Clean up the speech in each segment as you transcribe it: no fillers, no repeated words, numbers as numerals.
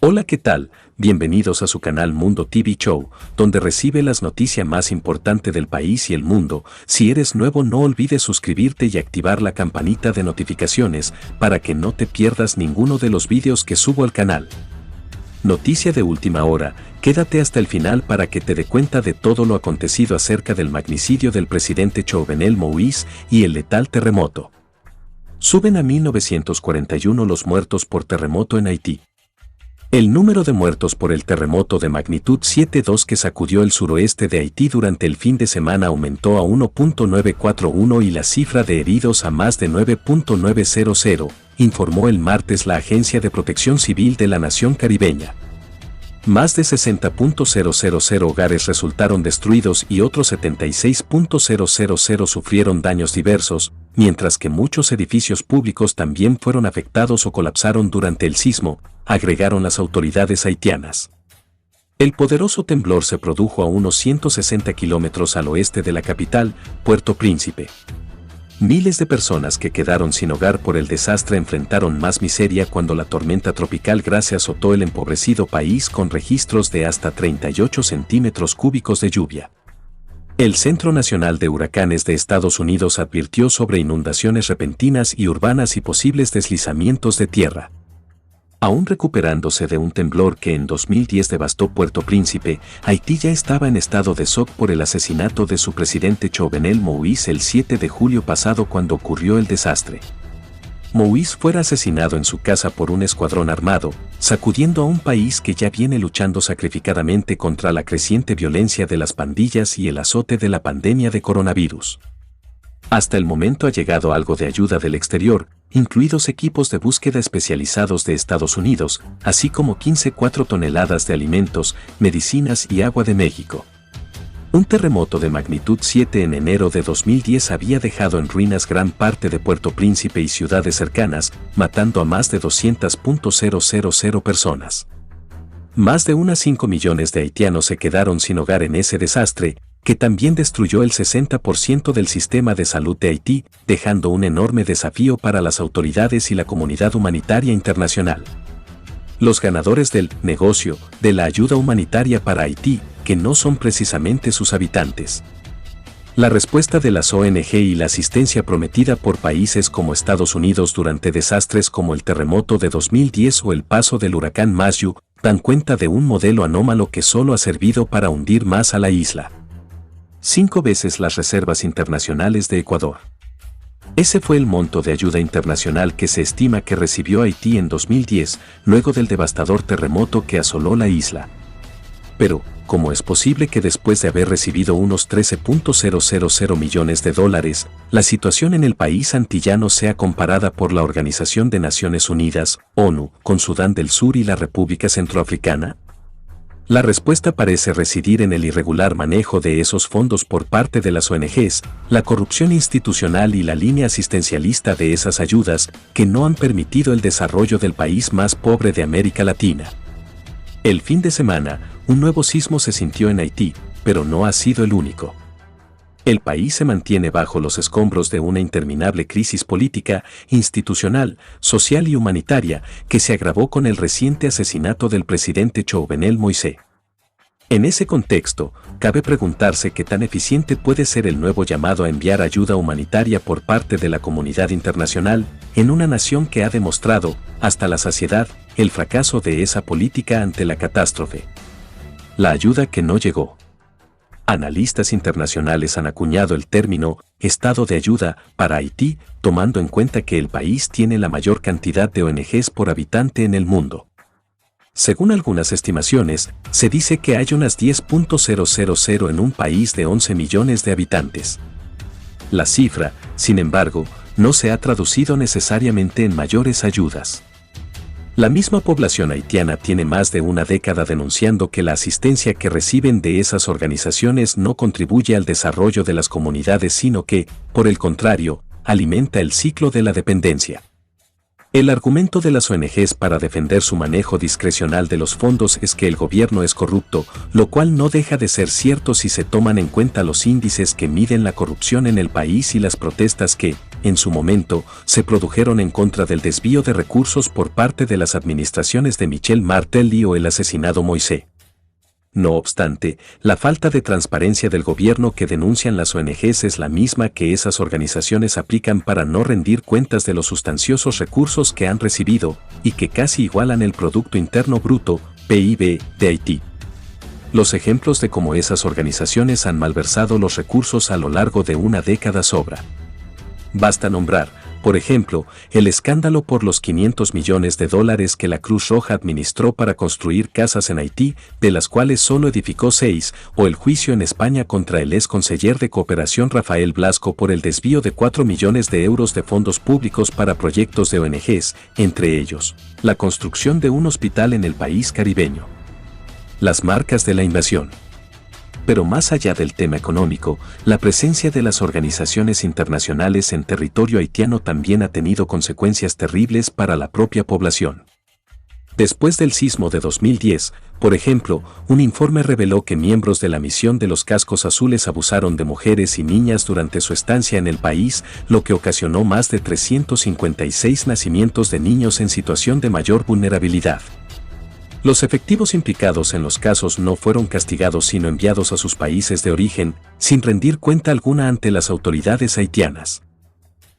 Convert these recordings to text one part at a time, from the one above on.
Hola, ¿qué tal? Bienvenidos a su canal Mundo TV Show, donde recibe las noticias más importantes del país y el mundo. Si eres nuevo, no olvides suscribirte y activar la campanita de notificaciones para que no te pierdas ninguno de los vídeos que subo al canal. Noticia de última hora, quédate hasta el final para que te dé cuenta de todo lo acontecido acerca del magnicidio del presidente Jovenel Moïse y el letal terremoto. Suben a 1941 los muertos por terremoto en Haití. El número de muertos por el terremoto de magnitud 7.2 que sacudió el suroeste de Haití durante el fin de semana aumentó a 1.941 y la cifra de heridos a más de 9.900, informó el martes la Agencia de Protección Civil de la nación caribeña. Más de 60.000 hogares resultaron destruidos y otros 76.000 sufrieron daños diversos, mientras que muchos edificios públicos también fueron afectados o colapsaron durante el sismo, agregaron las autoridades haitianas. El poderoso temblor se produjo a unos 160 kilómetros al oeste de la capital, Puerto Príncipe. Miles de personas que quedaron sin hogar por el desastre enfrentaron más miseria cuando la tormenta tropical Gracia azotó el empobrecido país con registros de hasta 38 centímetros cúbicos de lluvia. El Centro Nacional de Huracanes de Estados Unidos advirtió sobre inundaciones repentinas y urbanas y posibles deslizamientos de tierra. Aún recuperándose de un temblor que en 2010 devastó Puerto Príncipe, Haití ya estaba en estado de shock por el asesinato de su presidente Jovenel Moïse el 7 de julio pasado cuando ocurrió el desastre. Moïse fuera asesinado en su casa por un escuadrón armado, sacudiendo a un país que ya viene luchando sacrificadamente contra la creciente violencia de las pandillas y el azote de la pandemia de coronavirus. Hasta el momento ha llegado algo de ayuda del exterior, incluidos equipos de búsqueda especializados de Estados Unidos, así como 15,4 toneladas de alimentos, medicinas y agua de México. Un terremoto de magnitud 7 en enero de 2010 había dejado en ruinas gran parte de Puerto Príncipe y ciudades cercanas, matando a más de 200.000 personas. Más de unos 5 millones de haitianos se quedaron sin hogar en ese desastre, que también destruyó el 60% del sistema de salud de Haití, dejando un enorme desafío para las autoridades y la comunidad humanitaria internacional. Los ganadores del negocio de la ayuda humanitaria para Haití, que no son precisamente sus habitantes. La respuesta de las ONG y la asistencia prometida por países como Estados Unidos durante desastres como el terremoto de 2010 o el paso del huracán Matthew dan cuenta de un modelo anómalo que solo ha servido para hundir más a la isla. 5 veces las reservas internacionales de Ecuador. Ese fue el monto de ayuda internacional que se estima que recibió Haití en 2010, luego del devastador terremoto que asoló la isla. Pero, ¿cómo es posible que después de haber recibido unos 13.000 millones de dólares, la situación en el país antillano sea comparada por la Organización de Naciones Unidas, ONU, con Sudán del Sur y la República Centroafricana? La respuesta parece residir en el irregular manejo de esos fondos por parte de las ONGs, la corrupción institucional y la línea asistencialista de esas ayudas que no han permitido el desarrollo del país más pobre de América Latina. El fin de semana, un nuevo sismo se sintió en Haití, pero no ha sido el único. El país se mantiene bajo los escombros de una interminable crisis política, institucional, social y humanitaria que se agravó con el reciente asesinato del presidente Jovenel Moïse. En ese contexto, cabe preguntarse qué tan eficiente puede ser el nuevo llamado a enviar ayuda humanitaria por parte de la comunidad internacional en una nación que ha demostrado, hasta la saciedad, el fracaso de esa política ante la catástrofe. La ayuda que no llegó. Analistas internacionales han acuñado el término «estado de ayuda» para Haití, tomando en cuenta que el país tiene la mayor cantidad de ONGs por habitante en el mundo. Según algunas estimaciones, se dice que hay unas 10.000 en un país de 11 millones de habitantes. La cifra, sin embargo, no se ha traducido necesariamente en mayores ayudas. La misma población haitiana tiene más de una década denunciando que la asistencia que reciben de esas organizaciones no contribuye al desarrollo de las comunidades, sino que, por el contrario, alimenta el ciclo de la dependencia. El argumento de las ONGs para defender su manejo discrecional de los fondos es que el gobierno es corrupto, lo cual no deja de ser cierto si se toman en cuenta los índices que miden la corrupción en el país y las protestas que, en su momento, se produjeron en contra del desvío de recursos por parte de las administraciones de Michel Martelly o el asesinado Moisés. No obstante, la falta de transparencia del gobierno que denuncian las ONGs es la misma que esas organizaciones aplican para no rendir cuentas de los sustanciosos recursos que han recibido y que casi igualan el Producto Interno Bruto, PIB, de Haití. Los ejemplos de cómo esas organizaciones han malversado los recursos a lo largo de una década sobra. Basta nombrar, por ejemplo, el escándalo por los $500 millones que la Cruz Roja administró para construir casas en Haití, de las cuales solo edificó 6, o el juicio en España contra el ex conseller de Cooperación Rafael Blasco por el desvío de 4 millones de euros de fondos públicos para proyectos de ONGs, entre ellos, la construcción de un hospital en el país caribeño. Las marcas de la invasión. Pero más allá del tema económico, la presencia de las organizaciones internacionales en territorio haitiano también ha tenido consecuencias terribles para la propia población. Después del sismo de 2010, por ejemplo, un informe reveló que miembros de la misión de los cascos azules abusaron de mujeres y niñas durante su estancia en el país, lo que ocasionó más de 356 nacimientos de niños en situación de mayor vulnerabilidad. Los efectivos implicados en los casos no fueron castigados sino enviados a sus países de origen, sin rendir cuenta alguna ante las autoridades haitianas.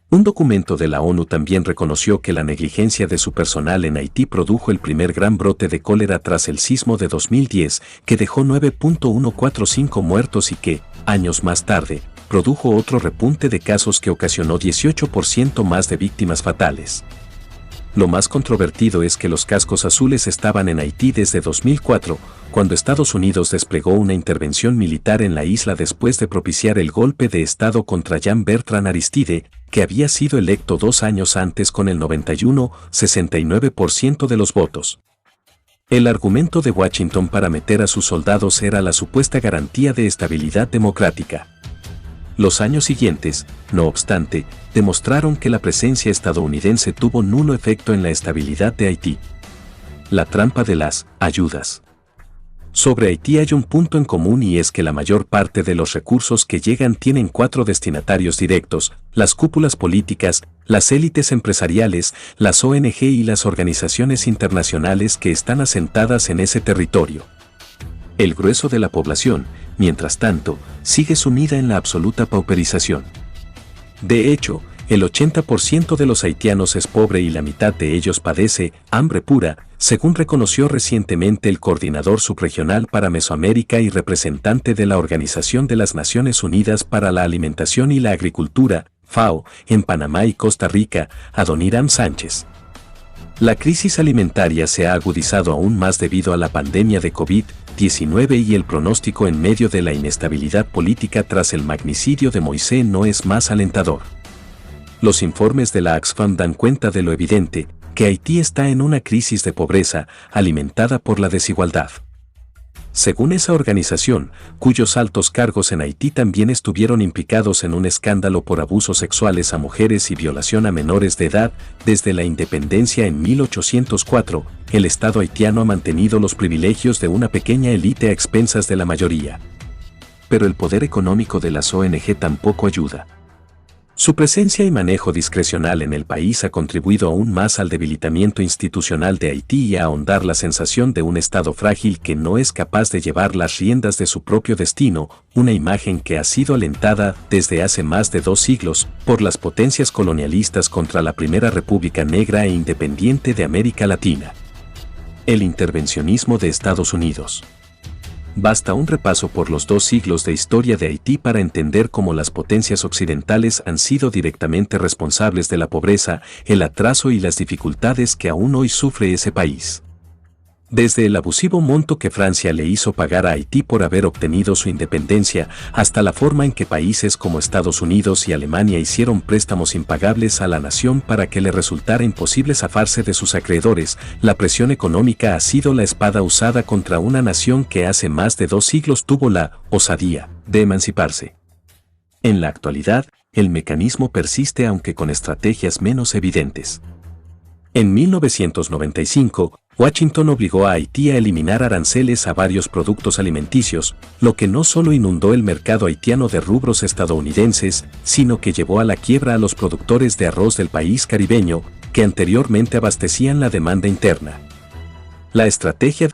Un documento de la ONU también reconoció que la negligencia de su personal en Haití produjo el primer gran brote de cólera tras el sismo de 2010, que dejó 9.145 muertos y que, años más tarde, produjo otro repunte de casos que ocasionó 18% más de víctimas fatales. Lo más controvertido es que los cascos azules estaban en Haití desde 2004, cuando Estados Unidos desplegó una intervención militar en la isla después de propiciar el golpe de Estado contra Jean Bertrand Aristide, que había sido electo 2 años antes con el 91,69% de los votos. El argumento de Washington para meter a sus soldados era la supuesta garantía de estabilidad democrática. Los años siguientes, no obstante, demostraron que la presencia estadounidense tuvo nulo efecto en la estabilidad de Haití. La trampa de las ayudas. Sobre Haití hay un punto en común y es que la mayor parte de los recursos que llegan tienen 4 destinatarios directos: las cúpulas políticas, las élites empresariales, las ONG y las organizaciones internacionales que están asentadas en ese territorio. El grueso de la población, mientras tanto, sigue sumida en la absoluta pauperización. De hecho, el 80% de los haitianos es pobre y la mitad de ellos padece hambre pura, según reconoció recientemente el coordinador subregional para Mesoamérica y representante de la Organización de las Naciones Unidas para la Alimentación y la Agricultura, FAO, en Panamá y Costa Rica, Adoniram Sánchez. La crisis alimentaria se ha agudizado aún más debido a la pandemia de COVID-19 y el pronóstico en medio de la inestabilidad política tras el magnicidio de Moisés no es más alentador. Los informes de la Oxfam dan cuenta de lo evidente, que Haití está en una crisis de pobreza alimentada por la desigualdad. Según esa organización, cuyos altos cargos en Haití también estuvieron implicados en un escándalo por abusos sexuales a mujeres y violación a menores de edad, desde la independencia en 1804, el Estado haitiano ha mantenido los privilegios de una pequeña élite a expensas de la mayoría. Pero el poder económico de las ONG tampoco ayuda. Su presencia y manejo discrecional en el país ha contribuido aún más al debilitamiento institucional de Haití y a ahondar la sensación de un Estado frágil que no es capaz de llevar las riendas de su propio destino, una imagen que ha sido alentada desde hace más de 2 siglos por las potencias colonialistas contra la primera república negra e independiente de América Latina. El intervencionismo de Estados Unidos. Basta un repaso por los 2 siglos de historia de Haití para entender cómo las potencias occidentales han sido directamente responsables de la pobreza, el atraso y las dificultades que aún hoy sufre ese país. Desde el abusivo monto que Francia le hizo pagar a Haití por haber obtenido su independencia, hasta la forma en que países como Estados Unidos y Alemania hicieron préstamos impagables a la nación para que le resultara imposible zafarse de sus acreedores, la presión económica ha sido la espada usada contra una nación que hace más de 2 siglos tuvo la osadía de emanciparse. En la actualidad, el mecanismo persiste aunque con estrategias menos evidentes. En 1995, Washington obligó a Haití a eliminar aranceles a varios productos alimenticios, lo que no solo inundó el mercado haitiano de rubros estadounidenses, sino que llevó a la quiebra a los productores de arroz del país caribeño, que anteriormente abastecían la demanda interna. La estrategia